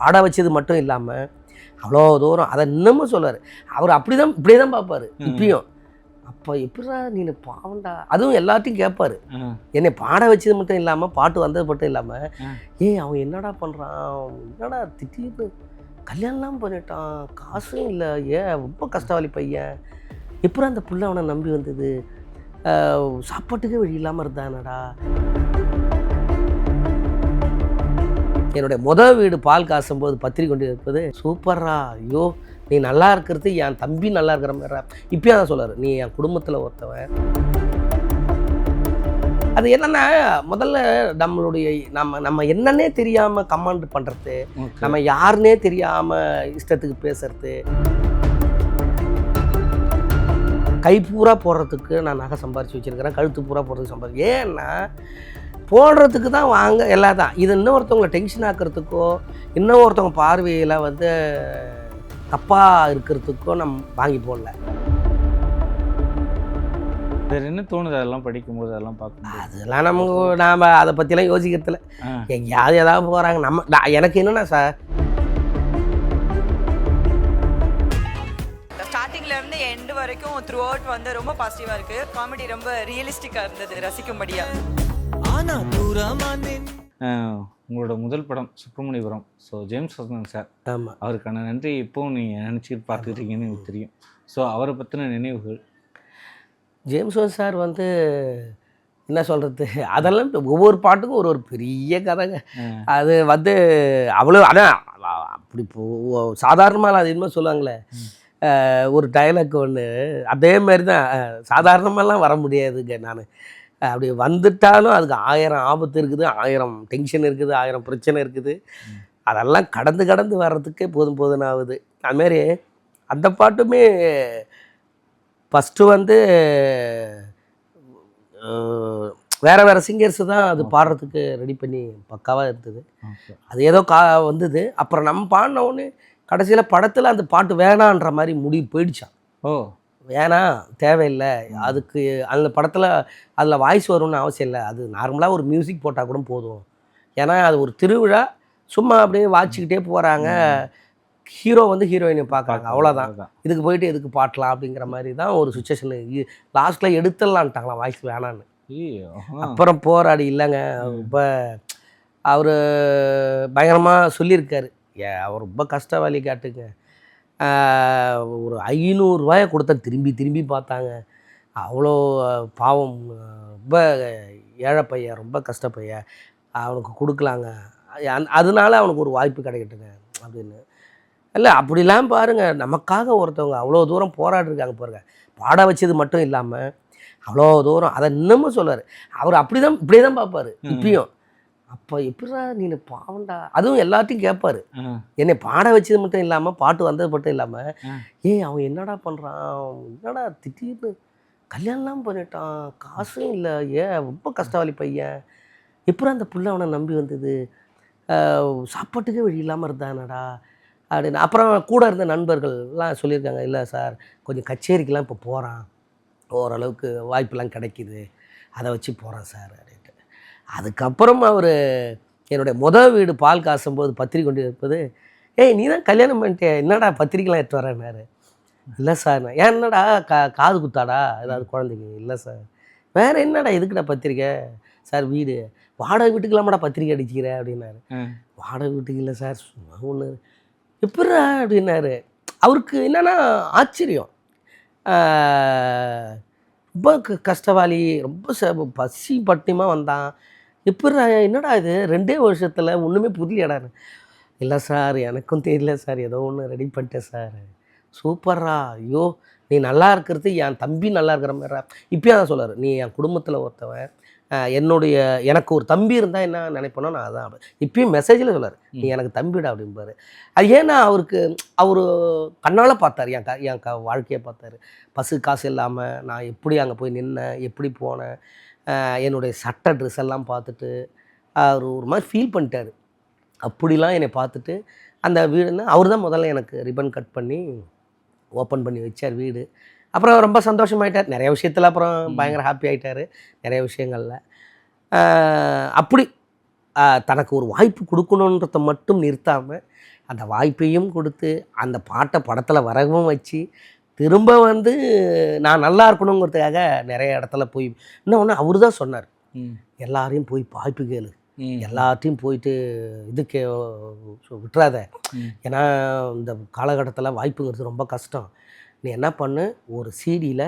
பாட வச்சது மட்டும் இல்லாமல் அவ்வளோ தூரம் அதை இன்னமும் சொல்லுவார். அவர் இப்படியே தான் பார்ப்பார் இப்பயும். அப்போ எப்படா நீ பாவண்டா, அதுவும் எல்லாத்தையும் கேட்பாரு. என்னை பாட வச்சது மட்டும் இல்லாமல் பாட்டு வந்தது மட்டும் இல்லாமல், அவன் என்னடா பண்ணுறான், என்னடா திடீர்னு கல்யாணம்லாம் பண்ணிட்டான், காசும் இல்லை, ரொம்ப கஷ்டவாளி பையன், எப்படா அந்த புள்ள அவனை நம்பி வந்தது, சாப்பாட்டுக்கே வழி இல்லாமல் இருந்தானடா. என்னுடைய முதல் வீடு பால் காசும்போது பத்திரிக்கை கொண்டு இருப்பது சூப்பர்ரா, ஐயோ நீ நல்லா இருக்கிறது என் தம்பி நல்லா இருக்கிற மாதிரிடா. இப்பயும் தான் சொல்லுவார், நீ என் குடும்பத்தில் ஒருத்தவன். அது என்னென்னா, முதல்ல நம்மளுடைய நம்ம என்னன்னே தெரியாமல் கமாண்ட் பண்ணுறது, நம்ம யாருன்னே தெரியாமல் இஷ்டத்துக்கு பேசுறது, கை பூரா போடுறதுக்கு நான் நகை சம்பாரித்து வச்சுருக்கிறேன், கழுத்து பூரா போடுறதுக்கு சம்பாதிச்சு, ஏன்னா போடுறதுக்கு தான் வாங்க எல்லாம் தான். இது இன்னொருத்தவங்களை டென்ஷன் ஆக்கிறதுக்கோ இன்னொருத்தவங்க பார்வையில் தப்பாக இருக்கிறதுக்கோ நம்ம வாங்கி போடல. வேறு என்ன தோணுது அதெல்லாம் படிக்கும்போது, அதெல்லாம் பார்க்கும்போது? அதெல்லாம் நாம் அதை பற்றிலாம் யோசிக்கிறதுல, எங்கேயாவது ஏதாவது போகிறாங்க. எனக்கு என்னென்னா சார், ஸ்டார்டிங்லேருந்து எண்டு வரைக்கும் த்ரூ அவுட் ரொம்ப பாசிட்டிவாக இருக்குது. காமெடி ரொம்ப ரியலிஸ்டிக்காக இருந்தது, ரசிக்கும்படியாக. உங்களோட முதல் படம் Subramaniapuram. So James Vasanthan sir, ஆமாம், அவருக்கான நன்றி இப்போவும் நீங்கள் நினச்சிட்டு பார்த்துக்கிட்டீங்கன்னு எனக்கு தெரியும். ஸோ அவரை பற்றின நினைவுகள்? ஜேம்ஸ் சார் என்ன சொல்கிறது, அதெல்லாம் ஒவ்வொரு பாட்டுக்கும் ஒரு பெரிய கதைங்க. அது அவ்வளோ, ஆனால் அப்படி சாதாரணமாக அது என்னமோ சொல்லுவாங்களே, ஒரு டைலாக் ஒன்று, அதே மாதிரி தான். சாதாரணமாலாம் வர முடியாதுங்க. நான் அப்படி வந்துட்டாலும் அதுக்கு 1000 ஆபத்து இருக்குது, 1000 டென்ஷன் இருக்குது, 1000 பிரச்சனை இருக்குது. அதெல்லாம் கடந்து வர்றதுக்கே போதும் ஆகுது. அதுமாரி அந்த பாட்டுமே ஃபஸ்ட்டு வேறு சிங்கர்ஸு தான் அது பாடுறதுக்கு ரெடி பண்ணி பக்காவாக இருந்தது. அது ஏதோ வந்தது. அப்புறம் நம்ம பாடின உடனே கடைசியில் படத்தில் அந்த பாட்டு வேணான்ற மாதிரி முடிவு போயிடுச்சான். வேணாம், தேவையில்லை, அதுக்கு அந்த படத்தில் அதில் வாய்ஸ் வரும்னு அவசியம் இல்லை, அது நார்மலாக ஒரு மியூசிக் போட்டால் கூட போதும். ஏன்னா அது ஒரு திருவிழா, சும்மா அப்படியே வாட்சிக்கிட்டே போகிறாங்க, ஹீரோ ஹீரோயினை பார்க்குறாங்க, அவ்வளோதான். இதுக்கு போயிட்டு எதுக்கு பாட்டலாம் அப்படிங்கிற மாதிரி தான் ஒரு சுச்சுவேஷன். லாஸ்ட்டில் எடுத்துடலான்ட்டாங்களாம் வாய்ஸ் வேணான்னு. அப்புறம் போராடி இல்லைங்க, இப்போ அவர் பயங்கரமாக சொல்லியிருக்காரு, அவர் ரொம்ப கஷ்டவாளி காட்டுங்க, ஒரு 500 ரூபாயை கொடுத்தா திரும்பி பார்த்தாங்க, அவ்வளோ பாவம், ரொம்ப ஏழை பையன், ரொம்ப கஷ்ட பையன், அவனுக்கு கொடுக்கலாங்க, அதனால அவனுக்கு ஒரு வாய்ப்பு கிடைக்கட்டுங்க அப்படின்னு. இல்லை அப்படிலாம் பாருங்கள், நமக்காக ஒருத்தவங்க அவ்வளோ தூரம் போராடிருக்காங்க பாருங்கள். பாட வச்சது மட்டும் இல்லாமல் அவ்வளோ தூரம், அதை இன்னமும் சொல்லுவார். அவர் இப்படியே தான் பார்ப்பார் இப்பயும். அப்போ எப்படா நீ பாவண்டா, அதுவும் எல்லாத்தையும் கேட்பாரு. என்னை பாட வச்சது மட்டும் இல்லாமல் பாட்டு வந்தது மட்டும் இல்லாமல், அவன் என்னடா பண்ணுறான், என்னடா திடீர்னு கல்யாணம்லாம் பண்ணிட்டான், காசும் இல்லை, ரொம்ப கஷ்டவாளி பையன், எப்படா அந்த புள்ள அவனை நம்பி வந்தது, சாப்பாட்டுக்கே வழி இல்லாமல் இருந்தானடா அப்படின்னு. அப்புறம் கூட இருந்த நண்பர்கள்லாம் சொல்லியிருக்காங்க, இல்லை சார் கொஞ்சம் கச்சேரிக்கெலாம் இப்போ போகிறான், ஓரளவுக்கு வாய்ப்பெல்லாம் கிடைக்கிது, அதை வச்சு போகிறான் சார் அப்படின்ட்டு. அதுக்கப்புறம் அவர் என்னுடைய முதல் வீடு பால் காசும்போது பத்திரிக்கை கொண்டு இருப்பது, நீ தான் கல்யாணம் பண்ணிட்டே, என்னடா பத்திரிக்கைலாம் எடுத்து வரேன்னாரு. இல்லை சார், என்னடா காது குத்தாடா ஏதாவது குழந்தைங்க, இல்லை சார். வேறு என்னடா எதுக்குடா பத்திரிக்கை சார், வீடு வாடகை வீட்டுக்கெல்லாமடா பத்திரிக்கை அடிச்சிக்கிற அப்படின்னாரு. வாடகை வீட்டுக்கு இல்லை சார், சும்மா ஒன்று, எப்படா அப்படின்னாரு. அவருக்கு என்னென்னா ஆச்சரியம், ரொம்ப கஷ்டவாளி, ரொம்ப பசி பட்டினிமாக வந்தான், எப்படா என்னடா இது 2 வருஷத்தில் ஒன்றுமே புரியலடான்னு. இல்லை சார் எனக்கும் தெரியல சார், ஏதோ ஒன்று ரெடி பண்ணிட்டேன் சார். சூப்பர்ரா, ஐயோ நீ நல்லா இருக்கிறது என் தம்பி நல்லா இருக்கிற மாதிரிடா. இப்பயும் தான் சொல்லுவார், நீ என் குடும்பத்தில் ஒருத்தவன், எனக்கு ஒரு தம்பி இருந்தால் என்ன நினைப்பேனோ நான் அதான். இப்பயும் மெசேஜில் சொல்லுவார், நீ எனக்கு தம்பிடா அப்படிம்பாரு. அது ஏன்னா அவர் கண்ணால் பார்த்தார், என் வாழ்க்கையை பார்த்தாரு. பசு காசு இல்லாமல் நான் எப்படி அங்கே போய் நின்னேன், எப்படி போனேன், என்னுடைய சட்டை ட்ரெஸ் எல்லாம் பார்த்துட்டு அவர் ஒரு மாதிரி ஃபீல் பண்ணிட்டார். அப்படிலாம் என்னை பார்த்துட்டு அந்த வீடுன்னு அவர் தான் முதல்ல எனக்கு ரிப்பன் கட் பண்ணி ஓப்பன் பண்ணி வச்சார் வீடு. அப்புறம் ரொம்ப சந்தோஷமாயிட்டார் நிறைய விஷயத்தில். அப்புறம் பயங்கர ஹாப்பி ஆகிட்டார் நிறைய விஷயங்களில். அப்படி தனக்கு ஒரு வாய்ப்பு கொடுக்கணுன்றத மட்டும் நிறுத்தாமல் அந்த வாய்ப்பையும் கொடுத்து அந்த பாட்டை படத்தில் வரவும் வச்சு திரும்ப வந்து நான் நல்லா இருக்கணுங்கிறதுக்காக நிறைய இடத்துல போய் இன்னொன்று அவர் தான் சொன்னார், எல்லாரையும் போய் வாய்ப்பு கேளு, எல்லாத்தையும் போயிட்டு இதுக்கு விட்டுறாத, ஏன்னா இந்த காலகட்டத்தில் வாய்ப்புங்கிறது ரொம்ப கஷ்டம். நீ என்ன பண்ணு, ஒரு சிடியில்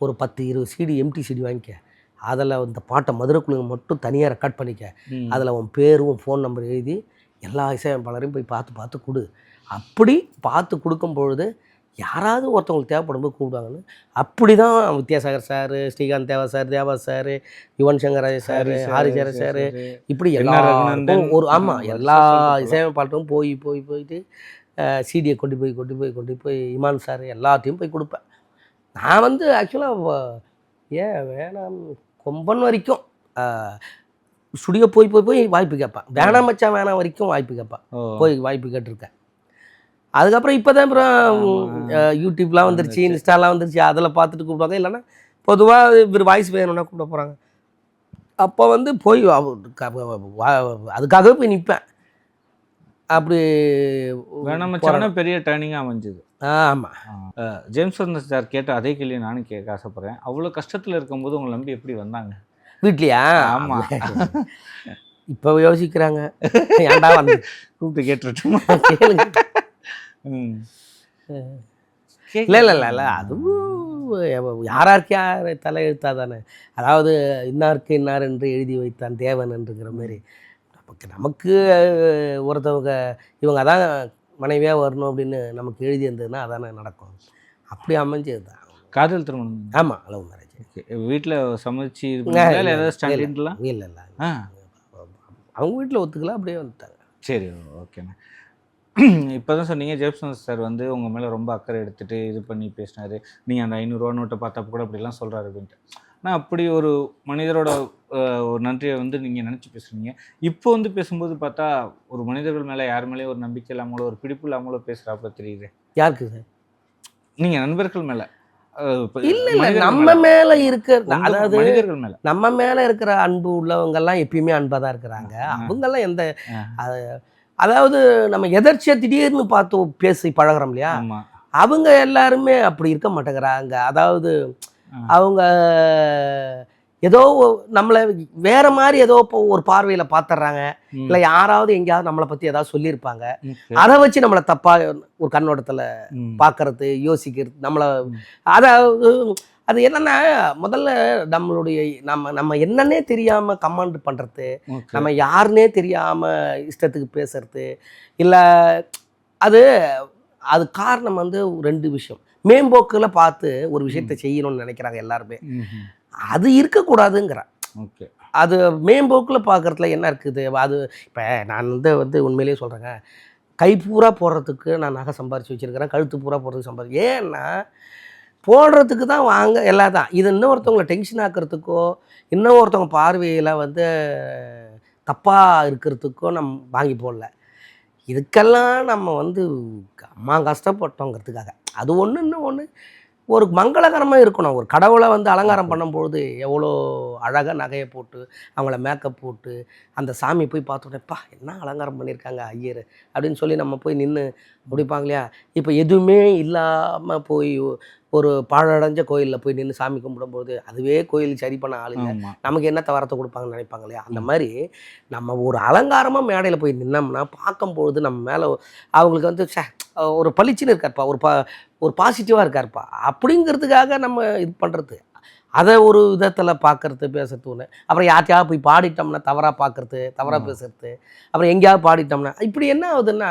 ஒரு 10-20 சிடி எம்டி சிடி வாங்கிக்க, அதில் இந்த பாட்டை மதுரைக்குழுங்க மட்டும் தனியாக ரெக்கார்ட் பண்ணிக்க, அதில் உன் பேரும் உன் ஃபோன் நம்பர் எழுதி எல்லா இசையமைப்பாளரையும் போய் பார்த்து கொடு. அப்படி பார்த்து கொடுக்கும் பொழுது யாராவது ஒருத்தவங்களுக்கு தேவைப்படும் போது கூப்பிடுவாங்கன்னு அப்படி தான் வித்யாசாகர் சார், ஸ்ரீகாந்த் தேவா சார், தேவா sir, Yuvan Shankar Raja sir, ஹாரிசர sir, இப்படி எல்லாருக்கும் ஒரு எல்லா இசையமைப்பாளரும் போயிட்டு சிடியை கொண்டு போய் இமான் சார் எல்லாத்தையும் போய் கொடுப்பேன். நான் வந்து ஆக்சுவலாக வேணாம் கொம்பன் வரைக்கும் ஸ்டுடியோ போய் வாய்ப்பு கேட்பேன். வேணாம் மச்சான் வேணாம் வரைக்கும் வாய்ப்பு கேட்பேன், போய் வாய்ப்பு கேட்டிருக்கேன். அதுக்கப்புறம் இப்போ தான் அப்புறம் யூடியூப்லாம் வந்துருச்சு, இன்ஸ்டாலாம் வந்துருச்சு, அதில் பார்த்துட்டு கூப்பிடுவாங்க. இல்லைன்னா பொதுவாக இவர் வாய்ஸ் வேணும்னா கூப்பிட போகிறாங்க. அப்போ வந்து போய் அதுக்காகவே போய் நிற்பேன். அப்படி வேணாமச்சானா பெரிய டர்னிங்காக அமைஞ்சுது. ஆமாம். ஜேம்ஸ் வந்தன் சார் கேட்ட அதே கேள்வி நானும் கேட்க ஆசைப்பட்றேன். அவ்வளோ கஷ்டத்தில் இருக்கும்போது உங்களை நம்பி எப்படி வந்தாங்க? வீட்லையா? ஆமாம். இப்போ யோசிக்கிறாங்க, ஏன்டா வந்து கூப்பிட்டு கேட்டுருட்டுமா? கேளுங்க. இல்லை அதுவும் யாராருக்கு யார் தலையெழுத்தா தானே. அதாவது இன்னாருக்கு இன்னார் என்று எழுதி வைத்தான் தேவன் என்றுங்கிற மாதிரி நமக்கு ஒருத்தவங்க இவங்க தான் மனைவியாக வரணும் அப்படின்னு நமக்கு எழுதி இருந்ததுன்னா அதானே நடக்கும். அப்படி அமைஞ்சது தான் காதல் திருமணம். ஆமாம், லவ் மேரேஜ். வீட்டில் சமைச்சு ஏதாவது ஸ்டாண்டர்ட்லாம் இல்லை அவங்க வீட்டில் ஒத்துக்கல, அப்படியே வந்துட்டாங்க. சரி, ஓகேண்ணா. இப்போ தான் சொன்னீங்க ஜேம்ஸ் சார் வந்து உங்கள் மேலே ரொம்ப அக்கறை எடுத்துகிட்டு இது பண்ணி பேசினார். நீங்கள் அந்த 500 நோட்டை பார்த்தப்ப கூட அப்படிலாம் சொல்கிறாரு அப்படின்ட்டு. ஆனால் அப்படி ஒரு மனிதரோட ஒரு நன்றியை வந்து நீங்கள் நினச்சி பேசுகிறீங்க. இப்போ வந்து பேசும்போது பார்த்தா ஒரு மனிதர்கள் மேலே யார் மேலேயும் ஒரு நம்பிக்கை இல்லாமலோ ஒரு பிடிப்பு இல்லாமலோ பேசுகிறாப்புல தெரியுது. யாருக்கு சார்? நீங்கள் நண்பர்கள் மேலே இல்லை நம்ம மேலே இருக்கிற, அதாவது மனிதர்கள் மேலே நம்ம மேலே இருக்கிற அன்பு உள்ளவங்கெல்லாம் எப்பயுமே அன்பாக தான் இருக்கிறாங்க. அவங்கெல்லாம் எந்த அதாவது நம்ம எதர்ச்சியாக திடீர்னு பார்த்து பேசி பழகிறோம் இல்லையா, அவங்க எல்லாருமே அப்படி இருக்க மாட்டேங்கிறாங்க. அதாவது அவங்க ஏதோ நம்மளை வேற மாதிரி ஏதோ ஒரு பார்வையில் பார்த்துட்றாங்க, இல்லை யாராவது எங்கேயாவது நம்மளை பற்றி ஏதாவது சொல்லியிருப்பாங்க, அதை வச்சு நம்மளை தப்பாக ஒரு கண்ணோட்டத்தில் பார்க்கறது, யோசிக்கிறது, நம்மளை அதாவது அது என்னன்னா முதல்ல நம்மளுடைய நம்ம என்னன்னே தெரியாமல் கமாண்ட் பண்ணுறது, நம்ம யாருன்னே தெரியாமல் இஷ்டத்துக்கு பேசுறது, இல்லை அது காரணம் வந்து 2 விஷயம். மேம்போக்கில் பார்த்து ஒரு விஷயத்தை செய்யணும்னு நினைக்கிறாங்க எல்லாருமே, அது இருக்கக்கூடாதுங்கிறேன். ஓகே, அது மேம்போக்கில் பார்க்குறதுல என்ன இருக்குது? அது இப்போ நான் வந்து உண்மையிலேயே சொல்கிறேங்க, கை பூரா போடுறதுக்கு நான் நகை சம்பாரித்து வச்சுருக்கிறேன், கழுத்து பூரா போடுறதுக்கு சம்பாதிச்சு, ஏன்னா போடுறதுக்கு தான் வாங்க எல்லாம் தான். இது இன்னொருத்தவங்களை டென்ஷன் ஆக்கிறதுக்கோ இன்னொருத்தவங்க பார்வையில் வந்து தப்பாக இருக்கிறதுக்கோ நம்ம வாங்கி போடல. இதுக்கெல்லாம் நம்ம வந்து அம்மா கஷ்டப்பட்டோங்கிறதுக்காக அது ஒன்று. இன்னும் ஒன்று, ஒரு மங்களகரமாக இருக்கணும். ஒரு கடவுளை வந்து அலங்காரம் பண்ணும்பொழுது எவ்வளோ அழகாக நகையை போட்டு அவங்கள மேக்கப் போட்டு அந்த சாமி போய் பார்த்தோன்னேப்பா என்ன அலங்காரம் பண்ணியிருக்காங்க ஐயர் அப்படின்னு சொல்லி நம்ம போய் நின்று முடிப்பாங்க இல்லையா. இப்போ எதுவுமே இல்லாமல் போய் ஒரு பாழடைஞ்ச கோயிலில் போய் நின்று சாமி கும்பிடும்போது அதுவே கோயில் சரி பண்ண ஆளுங்க நமக்கு என்ன தவறத்தை கொடுப்பாங்கன்னு நினைப்பாங்க இல்லையா. அந்த மாதிரி நம்ம ஒரு அலங்காரமாக மேடையில் போய் நின்னோம்னா பார்க்கும்பொழுது நம்ம மேலே அவங்களுக்கு வந்து ஒரு பளிச்சுன்னு இருக்கார்ப்பா, ஒரு பாசிட்டிவாக இருக்கார்ப்பா அப்படிங்கிறதுக்காக நம்ம இது பண்ணுறது. அதை ஒரு விதத்தில் பார்க்குறது, பேசுறது ஒன்று. அப்புறம் யார்ட்டையாவது போய் பாடிட்டோம்னா தவறாக பார்க்குறது, தவறாக பேசுறது, அப்புறம் எங்கேயாவது பாடிட்டோம்னா இப்படி என்ன ஆகுதுன்னா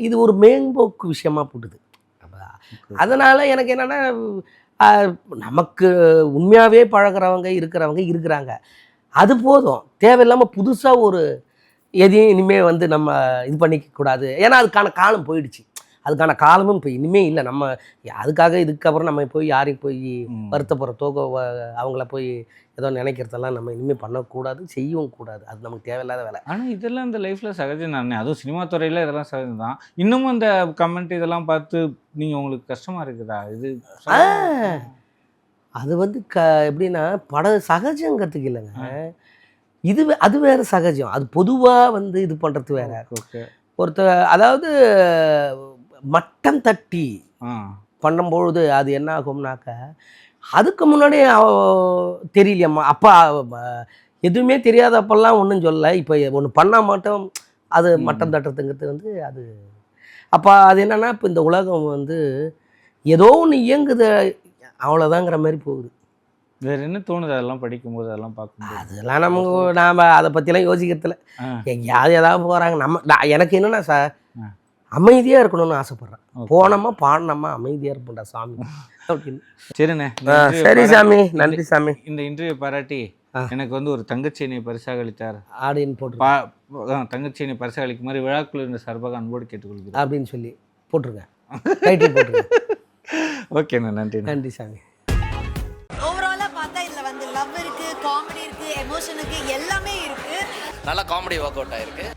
இது ஒரு மேம்போக்கு விஷயமா போட்டுது. அதனால் எனக்கு என்னென்னா நமக்கு உண்மையாகவே பழகிறவங்க இருக்கிறாங்க, அது போதும். தேவையில்லாமல் புதுசாக ஒரு எதையும் இனிமேல் வந்து நம்ம இது பண்ணிக்கக்கூடாது. ஏன்னா அதுக்கான காலம் போயிடுச்சு, அதுக்கான காலமும் இப்போ இனிமேல் இல்லை. நம்ம அதுக்காக இதுக்கப்புறம் நம்ம போய் யாரையும் போய் வருத்தப்படுறதோ அவங்கள போய் ஏதோ நினைக்கிறதெல்லாம் நம்ம இனிமேல் பண்ணக்கூடாது, செய்யவும் கூடாது. அது நமக்கு தேவையில்லாத வேலை. ஆனால் இதெல்லாம் இந்த லைஃப்பில் சகஜம் தானே, அதுவும் சினிமா துறையில் இதெல்லாம் சகஜம் தான். இன்னமும் அந்த கமெண்ட் இதெல்லாம் பார்த்து நீங்கள் உங்களுக்கு கஷ்டமாக இருக்குதா? இது அது வந்து எப்படின்னா சகஜங்கிறதுக்கு இல்லைங்க. அது வேற சகஜம். அது பொதுவாக வந்து இது பண்ணுறது வேற. ஓகே. அதாவது மட்டம் தட்டி ஆ. பண்ணும்பொழுது அது என்ன ஆகும்னாக்க, அதுக்கு முன்னாடியே தெரியலையம்மா அப்பா எதுவுமே தெரியாதப்பெல்லாம் ஒன்றும் சொல்லலை. இப்போ ஒன்று பண்ணால் மட்டும் அது மட்டம் தட்டுறதுங்கிறது வந்து அது அப்போ அது என்னென்னா, இப்போ இந்த உலகம் வந்து ஏதோ ஒன்று இயங்குது அவ்வளோதாங்கிற மாதிரி போகுது. வேற என்ன தோணுது அதெல்லாம் படிக்கும்போது, அதெல்லாம் பார்க்கும்போது? அதெல்லாம் நாம் அதை பற்றிலாம் யோசிக்கிறதில்ல. எங்கேயாவது ஏதாவது போகிறாங்க. எனக்கு என்னென்னா சார், அமைதியாக இருக்கணும்னு ஆசைப்பட்றேன். போனோமா பாடினோமா அமைதியாக இருப்போம்டா சாமி அப்படின்னு. சரிண்ணே. சரி சாமி, நன்றி சாமி. இந்த இன்டர்வியூ பாராட்டி எனக்கு வந்து ஒரு தங்கச்சேனை பரிசாக அளித்தார் அப்படின்னு போட்டு தங்கச்சேனை பரிசாக அளிக்கும் மாதிரி விழாக்குழு இந்த சார்பாக அன்போடு கேட்டுக்கொள்கிறேன் அப்படின்னு சொல்லி போட்டுருங்க. டைட்டில் போட்டுருங்க. ஓகேண்ணா, நன்றி. நன்றி சாமி. ஓவராலா பார்த்தா இதுல வந்து லவ் இருக்கு, காமெடி இருக்கு, எமோஷன் இருக்கு, எல்லாமே இருக்கு. நல்லா காமெடி ஒர்க் அவுட் ஆயிருக்கு.